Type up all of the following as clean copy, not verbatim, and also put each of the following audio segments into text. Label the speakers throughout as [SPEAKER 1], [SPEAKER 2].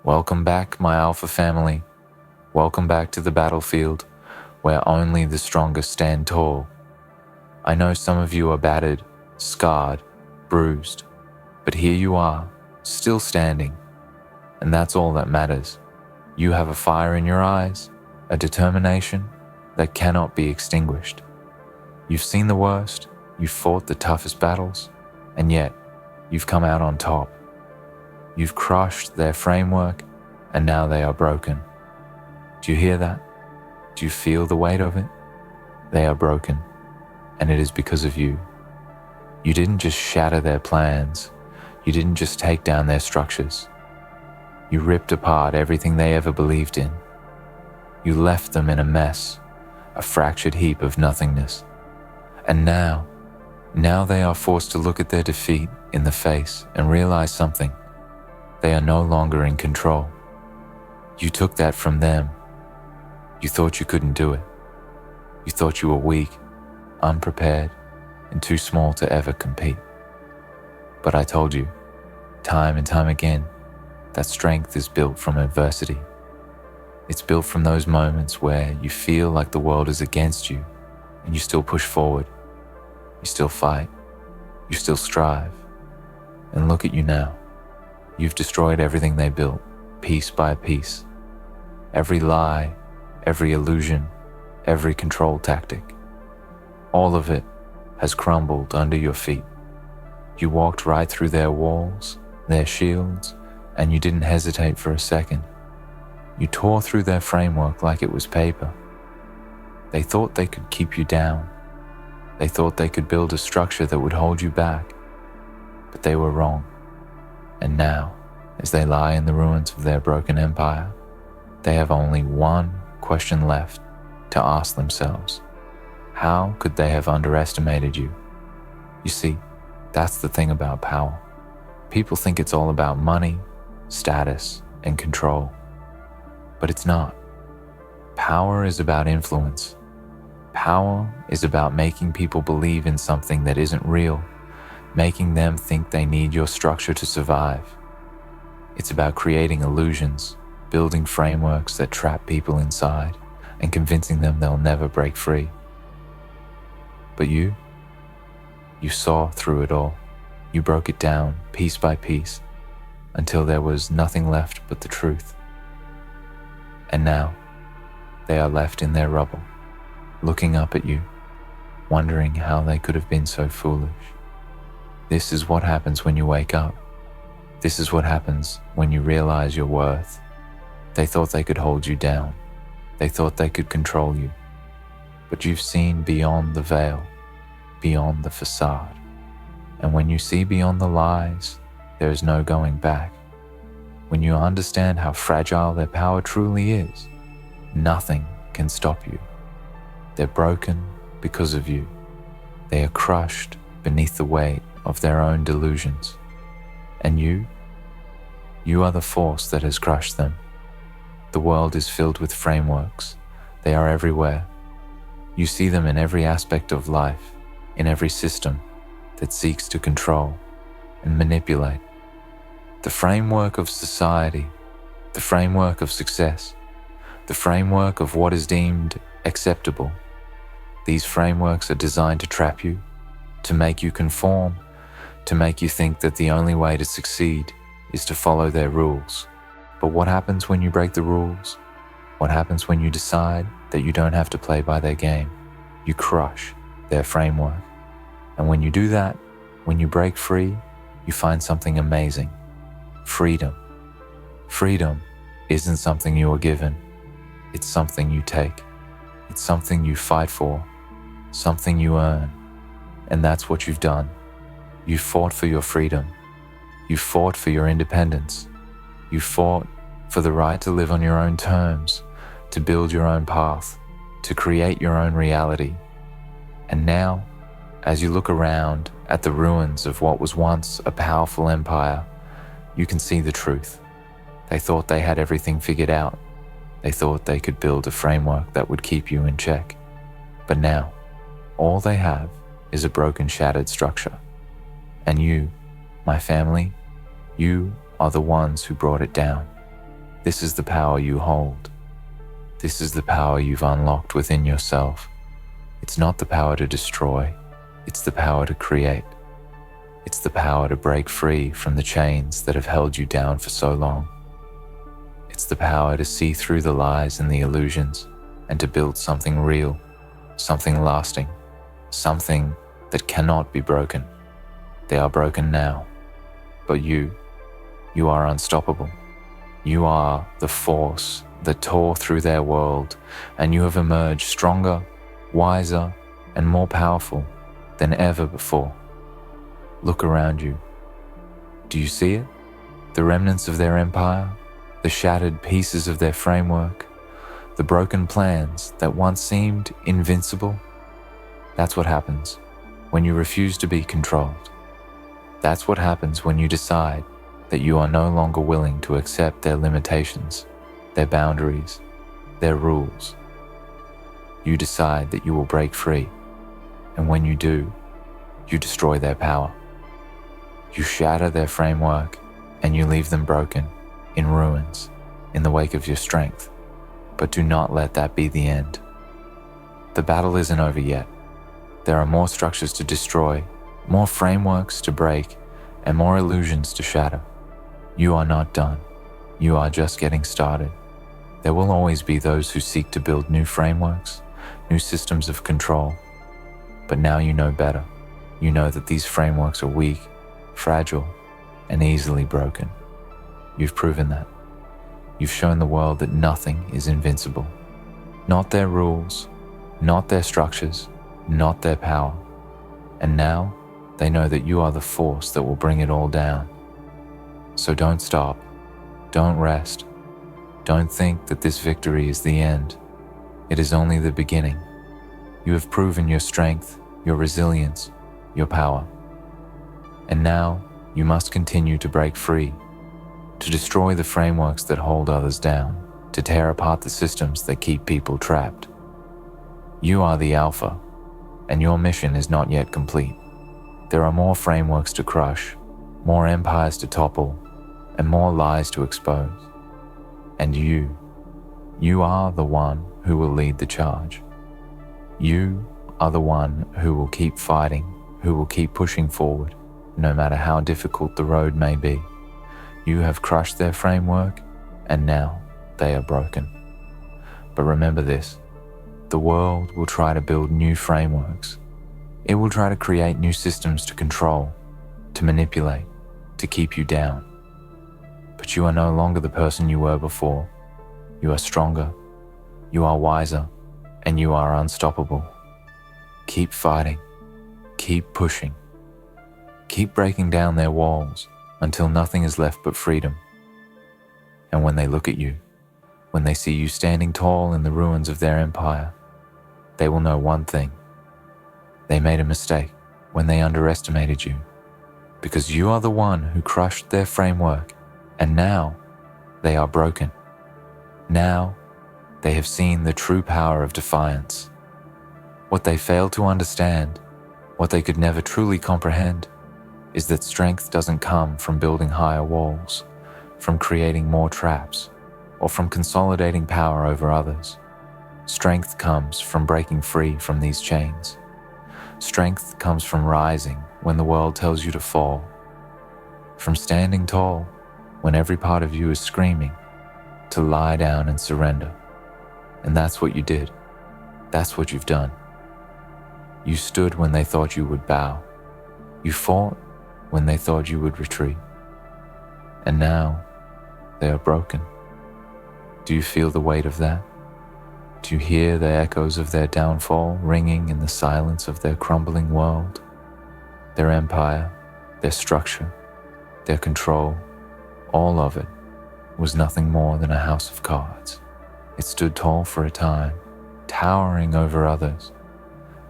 [SPEAKER 1] Welcome back, my Alpha family. Welcome back to the battlefield where only the strongest stand tall. I know some of you are battered, scarred, bruised, but here you are, still standing, and that's all that matters. You have a fire in your eyes, a determination that cannot be extinguished. You've seen the worst, you've fought the toughest battles, and yet you've come out on top. You've crushed their framework, and now they are broken. Do you hear that? Do you feel the weight of it? They are broken, and it is because of you. You didn't just shatter their plans. You didn't just take down their structures. You ripped apart everything they ever believed in. You left them in a mess, a fractured heap of nothingness. And now they are forced to look at their defeat in the face and realize something. They are no longer in control. You took that from them. You thought you couldn't do it. You thought you were weak, unprepared, and too small to ever compete. But I told you, time and time again, that strength is built from adversity. It's built from those moments where you feel like the world is against you, and you still push forward. You still fight. You still strive. And look at you now. You've destroyed everything they built, piece by piece. Every lie, every illusion, every control tactic. All of it has crumbled under your feet. You walked right through their walls, their shields, and you didn't hesitate for a second. You tore through their framework like it was paper. They thought they could keep you down. They thought they could build a structure that would hold you back. But they were wrong. And now, as they lie in the ruins of their broken empire, they have only one question left to ask themselves. How could they have underestimated you? You see, that's the thing about power. People think it's all about money, status, and control. But it's not. Power is about influence. Power is about making people believe in something that isn't real, making them think they need your structure to survive. It's about creating illusions, building frameworks that trap people inside, and convincing them they'll never break free. But you saw through it all. You broke it down piece by piece until there was nothing left but the truth. And now, they are left in their rubble, looking up at you, wondering how they could have been so foolish. This is what happens when you wake up. This is what happens when you realize your worth. They thought they could hold you down. They thought they could control you. But you've seen beyond the veil, beyond the facade. And when you see beyond the lies, there is no going back. When you understand how fragile their power truly is, nothing can stop you. They're broken because of you. They are crushed beneath the weight of their own delusions. And you are the force that has crushed them. The world is filled with frameworks. They are everywhere. You see them in every aspect of life, in every system that seeks to control and manipulate. The framework of society, the framework of success, the framework of what is deemed acceptable. These frameworks are designed to trap you, to make you conform, to make you think that the only way to succeed is to follow their rules. But what happens when you break the rules? What happens when you decide that you don't have to play by their game? You crush their framework. And when you do that, when you break free, you find something amazing. Freedom. Freedom isn't something you are given. It's something you take. It's something you fight for, something you earn. And that's what you've done. You fought for your freedom. You fought for your independence. You fought for the right to live on your own terms, to build your own path, to create your own reality. And now, as you look around at the ruins of what was once a powerful empire, you can see the truth. They thought they had everything figured out. They thought they could build a framework that would keep you in check. But now, all they have is a broken, shattered structure. And you, my family, you are the ones who brought it down. This is the power you hold. This is the power you've unlocked within yourself. It's not the power to destroy, it's the power to create. It's the power to break free from the chains that have held you down for so long. It's the power to see through the lies and the illusions and to build something real, something lasting, something that cannot be broken. They are broken now, but you are unstoppable. You are the force that tore through their world, and you have emerged stronger, wiser, and more powerful than ever before. Look around you. Do you see it? The remnants of their empire, the shattered pieces of their framework, the broken plans that once seemed invincible? That's what happens when you refuse to be controlled. That's what happens when you decide that you are no longer willing to accept their limitations, their boundaries, their rules. You decide that you will break free, and when you do, you destroy their power. You shatter their framework, and you leave them broken, in ruins, in the wake of your strength. But do not let that be the end. The battle isn't over yet. There are more structures to destroy, more frameworks to break, and more illusions to shatter. You are not done. You are just getting started. There will always be those who seek to build new frameworks, new systems of control. But now you know better. You know that these frameworks are weak, fragile, and easily broken. You've proven that. You've shown the world that nothing is invincible. Not their rules, not their structures, not their power. And now they know that you are the force that will bring it all down. So don't stop. Don't rest. Don't think that this victory is the end. It is only the beginning. You have proven your strength, your resilience, your power. And now you must continue to break free, to destroy the frameworks that hold others down, to tear apart the systems that keep people trapped. You are the Alpha, and your mission is not yet complete. There are more frameworks to crush, more empires to topple, and more lies to expose. And you are the one who will lead the charge. You are the one who will keep fighting, who will keep pushing forward, no matter how difficult the road may be. You have crushed their framework, and now they are broken. But remember this, the world will try to build new frameworks. It will try to create new systems to control, to manipulate, to keep you down. But you are no longer the person you were before. You are stronger, you are wiser, and you are unstoppable. Keep fighting, keep pushing, keep breaking down their walls until nothing is left but freedom. And when they look at you, when they see you standing tall in the ruins of their empire, they will know one thing. They made a mistake when they underestimated you, because you are the one who crushed their framework, and now they are broken. Now they have seen the true power of defiance. What they failed to understand, what they could never truly comprehend, is that strength doesn't come from building higher walls, from creating more traps, or from consolidating power over others. Strength comes from breaking free from these chains. Strength comes from rising when the world tells you to fall, from standing tall when every part of you is screaming to lie down and surrender. And that's what you did. That's what you've done. You stood when they thought you would bow. You fought when they thought you would retreat. And now they are broken. Do you feel the weight of that? Do you hear the echoes of their downfall ringing in the silence of their crumbling world? Their empire, their structure, their control, all of it was nothing more than a house of cards. It stood tall for a time, towering over others,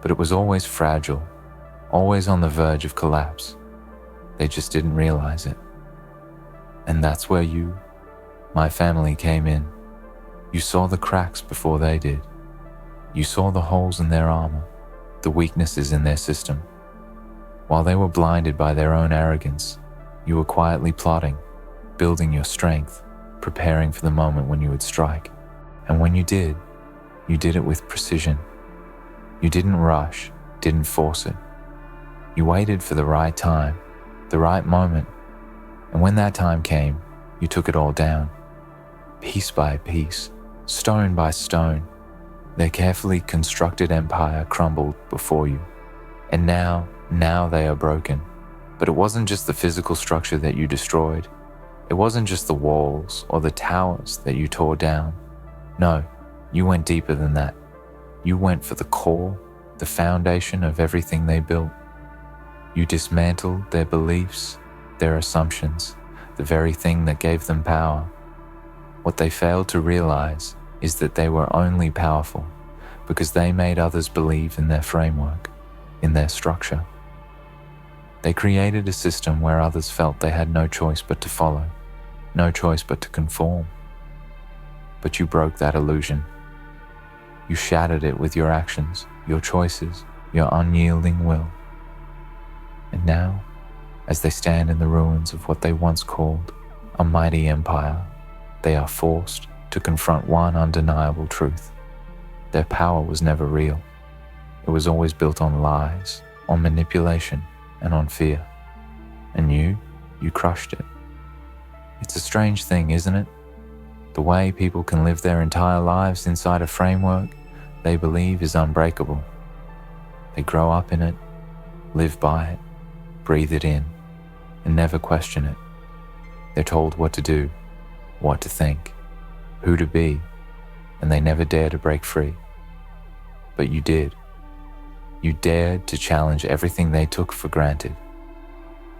[SPEAKER 1] but it was always fragile, always on the verge of collapse. They just didn't realize it. And that's where you, my family, came in. You saw the cracks before they did. You saw the holes in their armor, the weaknesses in their system. While they were blinded by their own arrogance, you were quietly plotting, building your strength, preparing for the moment when you would strike. And when you did it with precision. You didn't rush, didn't force it. You waited for the right time, the right moment. And when that time came, you took it all down. Piece by piece, stone by stone, their carefully constructed empire crumbled before you. And now they are broken. But it wasn't just the physical structure that you destroyed. It wasn't just the walls or the towers that you tore down. No, you went deeper than that. You went for the core, the foundation of everything they built. You dismantled their beliefs, their assumptions, the very thing that gave them power. What they failed to realize is that they were only powerful because they made others believe in their framework, in their structure. They created a system where others felt they had no choice but to follow, no choice but to conform. But you broke that illusion. You shattered it with your actions, your choices, your unyielding will. And now, as they stand in the ruins of what they once called a mighty empire, they are forced to confront one undeniable truth. Their power was never real. It was always built on lies, on manipulation, and on fear. And you crushed it. It's a strange thing, isn't it? The way people can live their entire lives inside a framework they believe is unbreakable. They grow up in it, live by it, breathe it in, and never question it. They're told what to do, what to think, who to be, and they never dare to break free. But you did. You dared to challenge everything they took for granted.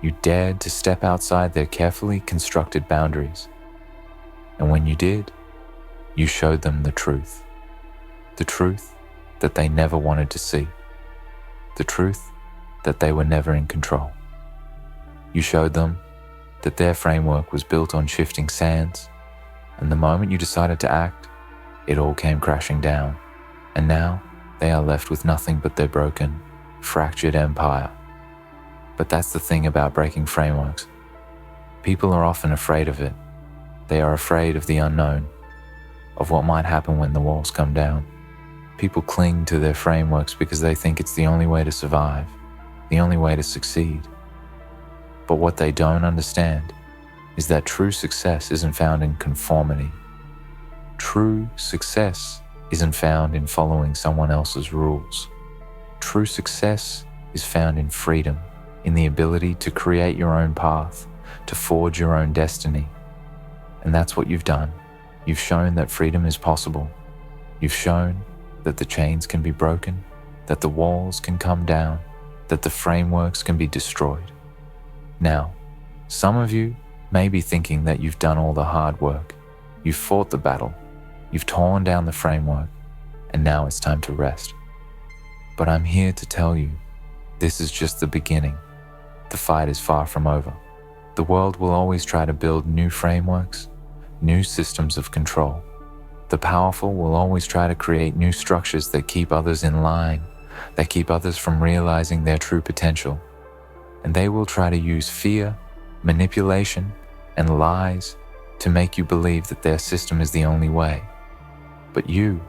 [SPEAKER 1] You dared to step outside their carefully constructed boundaries. And when you did, you showed them the truth. The truth that they never wanted to see. The truth that they were never in control. You showed them that their framework was built on shifting sands, and the moment you decided to act, it all came crashing down. And now, they are left with nothing but their broken, fractured empire. But that's the thing about breaking frameworks. People are often afraid of it. They are afraid of the unknown, of what might happen when the walls come down. People cling to their frameworks because they think it's the only way to survive, the only way to succeed. But what they don't understand is that true success isn't found in conformity. True success isn't found in following someone else's rules. True success is found in freedom, in the ability to create your own path, to forge your own destiny. And that's what you've done. You've shown that freedom is possible. You've shown that the chains can be broken, that the walls can come down, that the frameworks can be destroyed. Now, some of you may be thinking that you've done all the hard work. You've fought the battle. You've torn down the framework, and now it's time to rest. But I'm here to tell you, this is just the beginning. The fight is far from over. The world will always try to build new frameworks, new systems of control. The powerful will always try to create new structures that keep others in line, that keep others from realizing their true potential. And they will try to use fear, manipulation, and lies to make you believe that their system is the only way. But you,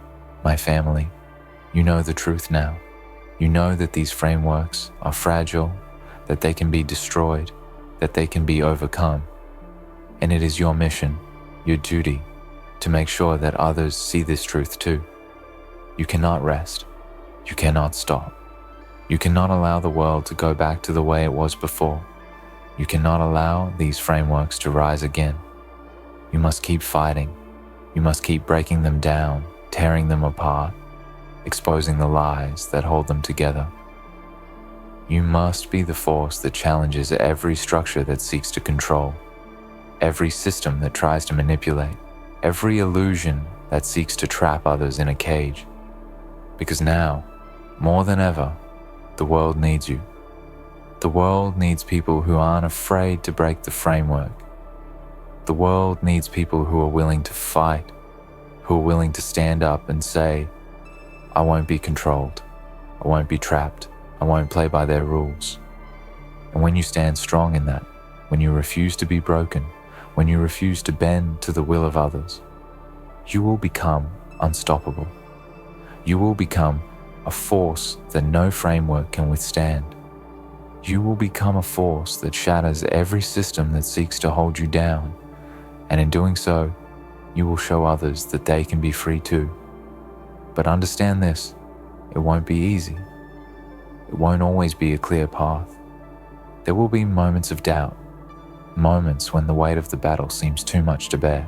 [SPEAKER 1] my family, you know the truth now. You know that these frameworks are fragile, that they can be destroyed, that they can be overcome. And it is your mission, your duty, to make sure that others see this truth too. You cannot rest. You cannot stop. You cannot allow the world to go back to the way it was before. You cannot allow these frameworks to rise again. You must keep fighting. You must keep breaking them down, tearing them apart, exposing the lies that hold them together. You must be the force that challenges every structure that seeks to control, every system that tries to manipulate, every illusion that seeks to trap others in a cage. Because now, more than ever, the world needs you. The world needs people who aren't afraid to break the framework. The world needs people who are willing to fight, who are willing to stand up and say, I won't be controlled. I won't be trapped. I won't play by their rules. And when you stand strong in that, when you refuse to be broken, when you refuse to bend to the will of others, you will become unstoppable. You will become a force that no framework can withstand. You will become a force that shatters every system that seeks to hold you down, and in doing so, you will show others that they can be free too. But understand this, it won't be easy. It won't always be a clear path. There will be moments of doubt, moments when the weight of the battle seems too much to bear.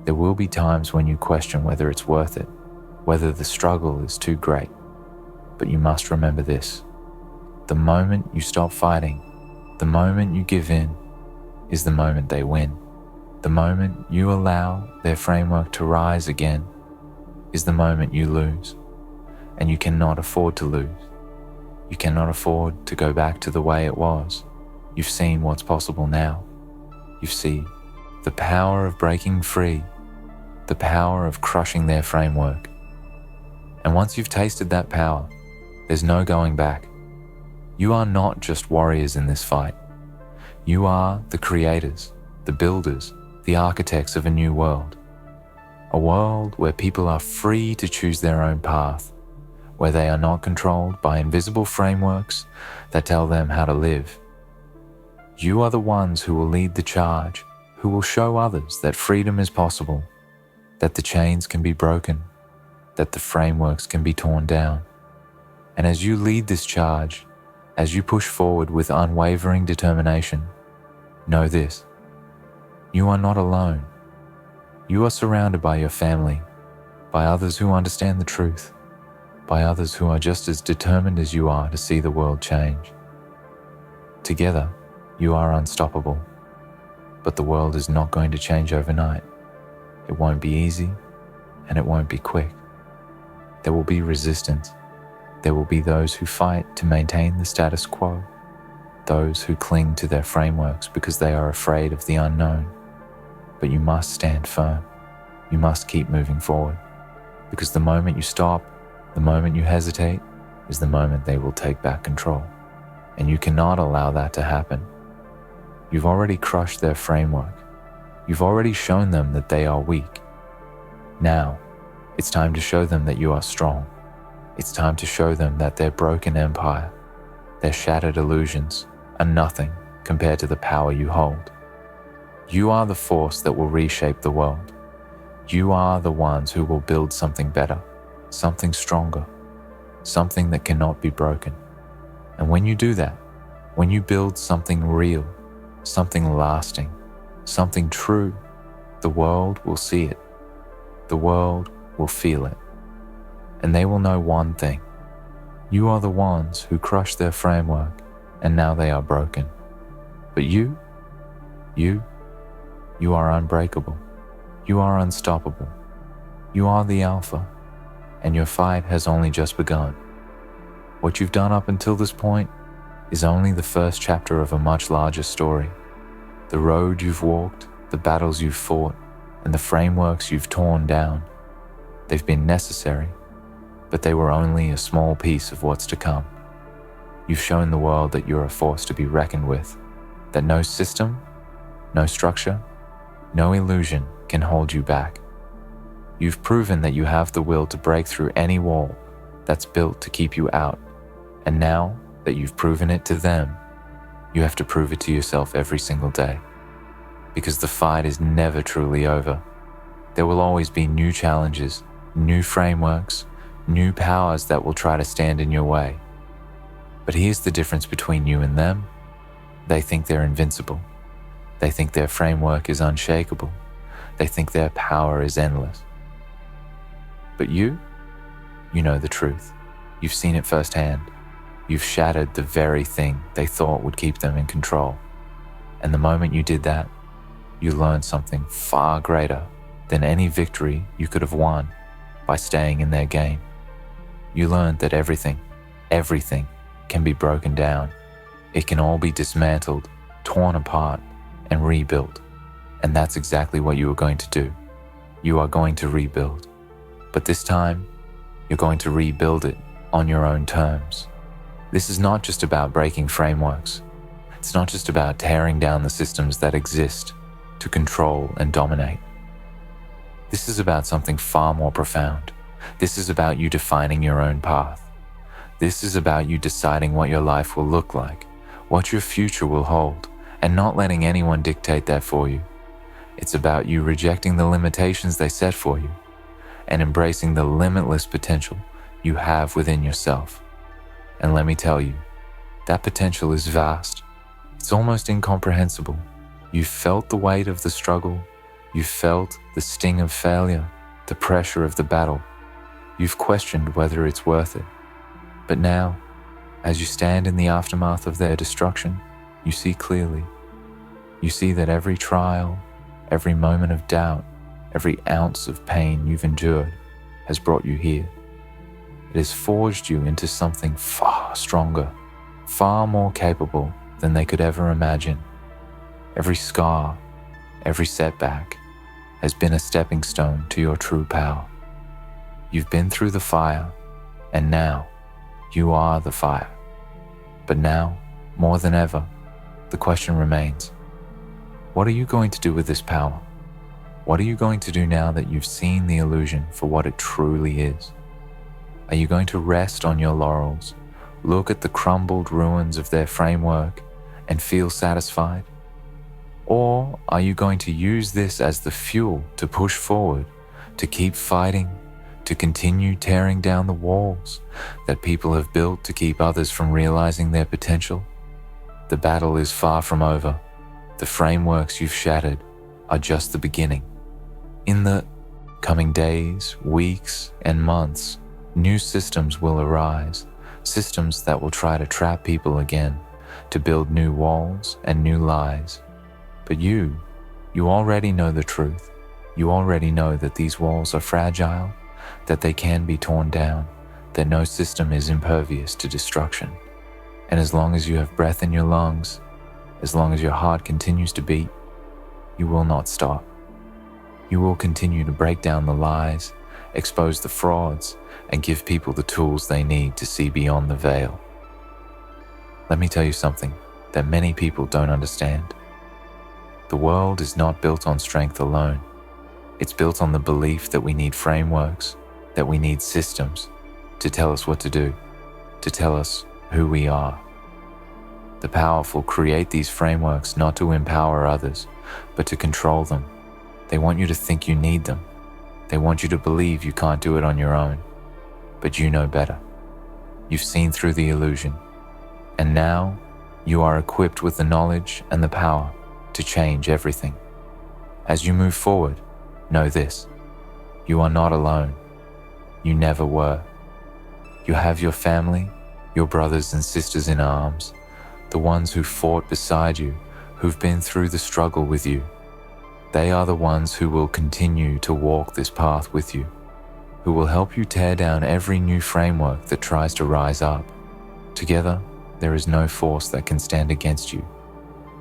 [SPEAKER 1] There will be times when you question whether it's worth it, whether the struggle is too great. But you must remember this: the moment you stop fighting, the moment you give in, is the moment they win. The moment you allow their framework to rise again is the moment you lose. And you cannot afford to lose. You cannot afford to go back to the way it was. You've seen what's possible now. You see the power of breaking free, the power of crushing their framework. And once you've tasted that power, there's no going back. You are not just warriors in this fight. You are the creators, the builders, the architects of a new world. A world where people are free to choose their own path, where they are not controlled by invisible frameworks that tell them how to live. You are the ones who will lead the charge, who will show others that freedom is possible, that the chains can be broken, that the frameworks can be torn down. And as you lead this charge, as you push forward with unwavering determination, know this: you are not alone. You are surrounded by your family, by others who understand the truth, by others who are just as determined as you are to see the world change. Together, you are unstoppable, but the world is not going to change overnight. It won't be easy, and it won't be quick. There will be resistance. There will be those who fight to maintain the status quo, those who cling to their frameworks because they are afraid of the unknown. But you must stand firm. You must keep moving forward, because the moment you stop, the moment you hesitate, is the moment they will take back control. And you cannot allow that to happen. You've already crushed their framework. You've already shown them that they are weak. Now, it's time to show them that you are strong. It's time to show them that their broken empire, their shattered illusions, are nothing compared to the power you hold. You are the force that will reshape the world. You are the ones who will build something better, something stronger, something that cannot be broken. And when you do that, when you build something real, something lasting, something true, the world will see it. The world will feel it. And they will know one thing: you are the ones who crushed their framework, and now they are broken. But you are unbreakable. You are unstoppable. You are the Alpha, and your fight has only just begun. What you've done up until this point is only the first chapter of a much larger story. The road you've walked, the battles you've fought, and the frameworks you've torn down, they've been necessary, but they were only a small piece of what's to come. You've shown the world that you're a force to be reckoned with, that no system, no structure, no illusion can hold you back. You've proven that you have the will to break through any wall that's built to keep you out, and now that you've proven it to them, you have to prove it to yourself every single day. Because the fight is never truly over. There will always be new challenges, new frameworks, new powers that will try to stand in your way. But here's the difference between you and them. They think they're invincible. They think their framework is unshakable. They think their power is endless. But you know the truth. You've seen it firsthand. You've shattered the very thing they thought would keep them in control. And the moment you did that, you learned something far greater than any victory you could have won by staying in their game. You learned that everything can be broken down. It can all be dismantled, torn apart, and rebuilt. And that's exactly what you are going to do. You are going to rebuild. But this time, you're going to rebuild it on your own terms. This is not just about breaking frameworks. It's not just about tearing down the systems that exist. to control and dominate. This is about something far more profound. This is about you defining your own path. This is about you deciding what your life will look like, what your future will hold, and not letting anyone dictate that for you. It's about you rejecting the limitations they set for you and embracing the limitless potential you have within yourself. And let me tell you, that potential is vast. It's almost incomprehensible. You've felt the weight of the struggle. You've felt the sting of failure, the pressure of the battle. You've questioned whether it's worth it. But now, as you stand in the aftermath of their destruction, you see clearly. You see that every trial, every moment of doubt, every ounce of pain you've endured has brought you here. It has forged you into something far stronger, far more capable than they could ever imagine. Every scar, every setback has been a stepping stone to your true power. You've been through the fire, and now you are the fire. But now, more than ever, the question remains, what are you going to do with this power? What are you going to do now that you've seen the illusion for what it truly is? Are you going to rest on your laurels, look at the crumbled ruins of their framework, and feel satisfied? Or are you going to use this as the fuel to push forward, to keep fighting, to continue tearing down the walls that people have built to keep others from realizing their potential? The battle is far from over. The frameworks you've shattered are just the beginning. In the coming days, weeks, and months, new systems will arise, systems that will try to trap people again, to build new walls and new lies. But you already know the truth. You already know that these walls are fragile, that they can be torn down, that no system is impervious to destruction. And as long as you have breath in your lungs, as long as your heart continues to beat, you will not stop. You will continue to break down the lies, expose the frauds, and give people the tools they need to see beyond the veil. Let me tell you something that many people don't understand. The world is not built on strength alone. It's built on the belief that we need frameworks, that we need systems to tell us what to do, to tell us who we are. The powerful create these frameworks not to empower others, but to control them. They want you to think you need them. They want you to believe you can't do it on your own. But you know better. You've seen through the illusion. And now you are equipped with the knowledge and the power to change everything. As you move forward, know this: you are not alone. You never were. You have your family, your brothers and sisters in arms, the ones who fought beside you, who've been through the struggle with you. They are the ones who will continue to walk this path with you, who will help you tear down every new framework that tries to rise up. Together, there is no force that can stand against you.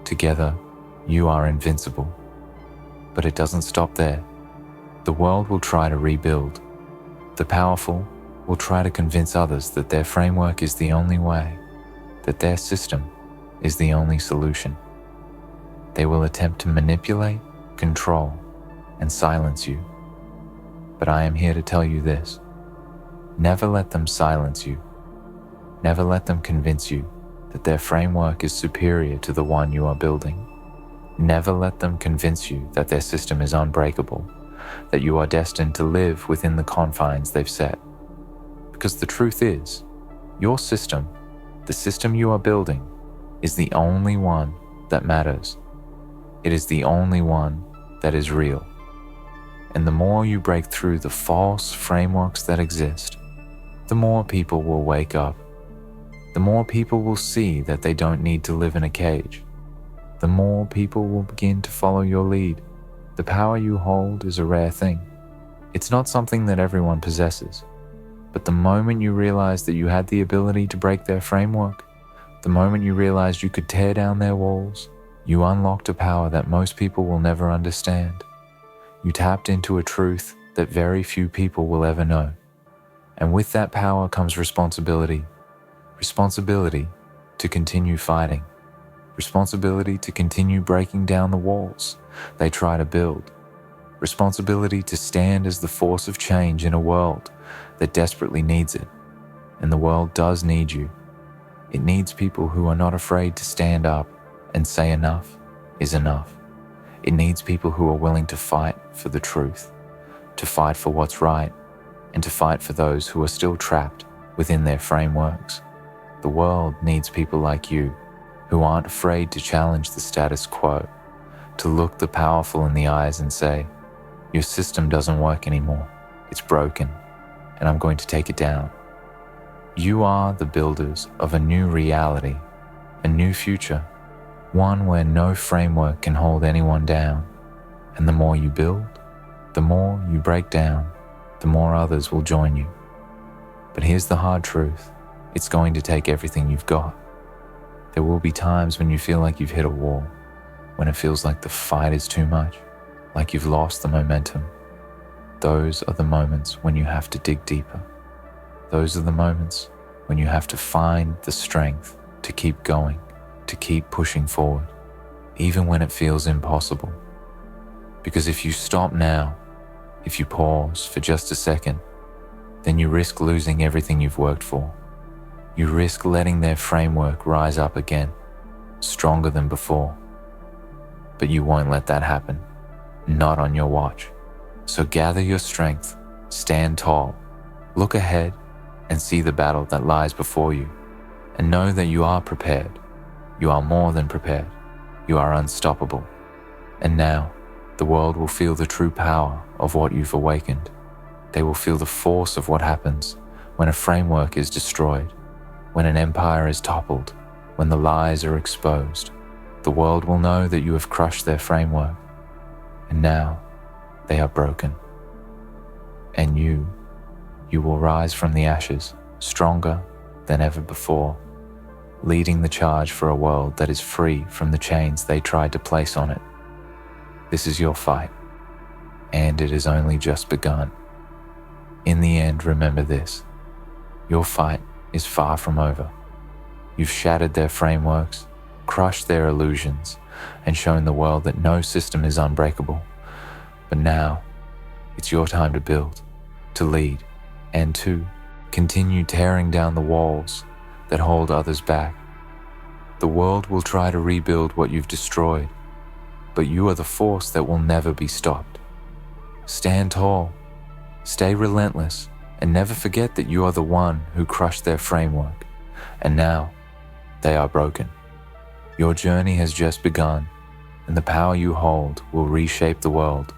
[SPEAKER 1] Together, you are invincible. But it doesn't stop there. The world will try to rebuild. The powerful will try to convince others that their framework is the only way, that their system is the only solution. They will attempt to manipulate, control, and silence you. But I am here to tell you this: never let them silence you. Never let them convince you that their framework is superior to the one you are building. Never let them convince you that their system is unbreakable, that you are destined to live within the confines they've set. Because the truth is, your system, the system you are building, is the only one that matters. It is the only one that is real. And the more you break through the false frameworks that exist, the more people will wake up. The more people will see that they don't need to live in a cage. The more people will begin to follow your lead. The power you hold is a rare thing. It's not something that everyone possesses. But the moment you realized that you had the ability to break their framework, the moment you realized you could tear down their walls, you unlocked a power that most people will never understand. You tapped into a truth that very few people will ever know. And with that power comes responsibility. Responsibility to continue fighting. responsibility to continue breaking down the walls they try to build, responsibility to stand as the force of change in a world that desperately needs it. And the world does need you. It needs people who are not afraid to stand up and say enough is enough. It needs people who are willing to fight for the truth, to fight for what's right, and to fight for those who are still trapped within their frameworks. The world needs people like you who aren't afraid to challenge the status quo, to look the powerful in the eyes and say, your system doesn't work anymore, it's broken, and I'm going to take it down. You are the builders of a new reality, a new future, one where no framework can hold anyone down. And the more you build, the more you break down, the more others will join you. But here's the hard truth. It's going to take everything you've got. There will be times when you feel like you've hit a wall, when it feels like the fight is too much, like you've lost the momentum. Those are the moments when you have to dig deeper. Those are the moments when you have to find the strength to keep going, to keep pushing forward, even when it feels impossible. Because if you stop now, if you pause for just a second, then you risk losing everything you've worked for. You risk letting their framework rise up again, stronger than before. But you won't let that happen, not on your watch. So gather your strength, stand tall, look ahead, and see the battle that lies before you, and know that you are prepared. You are more than prepared. You are unstoppable. And now, the world will feel the true power of what you've awakened. They will feel the force of what happens when a framework is destroyed, when an empire is toppled, when the lies are exposed. The world will know that you have crushed their framework, and now they are broken. And you will rise from the ashes, stronger than ever before, leading the charge for a world that is free from the chains they tried to place on it. This is your fight, and it has only just begun. In the end, remember this: your fight is far from over. You've shattered their frameworks, crushed their illusions, and shown the world that no system is unbreakable. But now, it's your time to build, to lead, and to continue tearing down the walls that hold others back. The world will try to rebuild what you've destroyed, but you are the force that will never be stopped. Stand tall, stay relentless, and never forget that you are the one who crushed their framework, and now they are broken. Your journey has just begun, and the power you hold will reshape the world